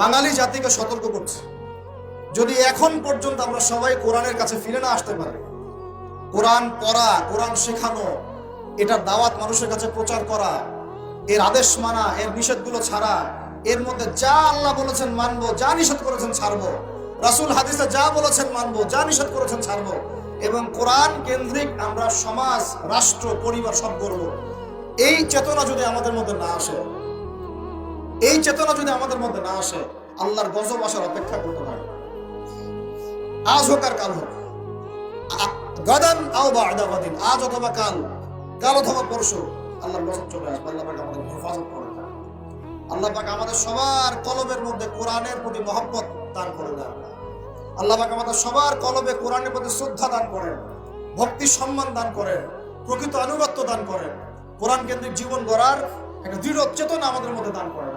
বাঙালি জাতিকে সতর্ক করছে, যদি এখন পর্যন্ত আমরা সবাই কোরআনের কাছে ফিরে না আসতে পারি, কোরআন পড়া, কোরআন শেখানো, এটার দাওয়াত মানুষের কাছে প্রচার করা, এর আদেশ মানা, এর নিষেধগুলো ছাড়া, এর মধ্যে যা আল্লাহ বলেছেন মানবো, যা নিষেধ করেছেন ছাড়বো, রাসূল হাদিসে যা বলেছেন মানবো, যা নিষেধ করেছেন ছাড়বো, এবং কোরআন কেন্দ্রিক আমরা সমাজ, রাষ্ট্র, পরিবার সব করব, এই চেতনা যদি আমাদের মধ্যে না আসে, এই চেতনা যদি আমাদের মধ্যে না আসে, আল্লাহর গজব আসার অপেক্ষা করতে হয়। আজ হোক আর কাল হোক, গাদান আও বা'দা গাদিন, আজ অথবা কাল, কাল অথবা পরশু আল্লাহর গজব চলে আসবে। আল্লাহ পাক আমাদের হেফাজত করেন। আল্লাহ পাক আমাদের সবার কলবের মধ্যে কোরআনের প্রতি মহব্বত দান করে দেন। আল্লাহ পাক আমাদের সবার কলবে কোরআনের প্রতি শ্রদ্ধা দান করেন, ভক্তি সম্মান দান করেন, প্রকৃত আনুগত্য দান করেন, কোরআন কেন্দ্রিক জীবন গড়ার একটা দৃঢ় চেতনা আমাদের মধ্যে দান করেন।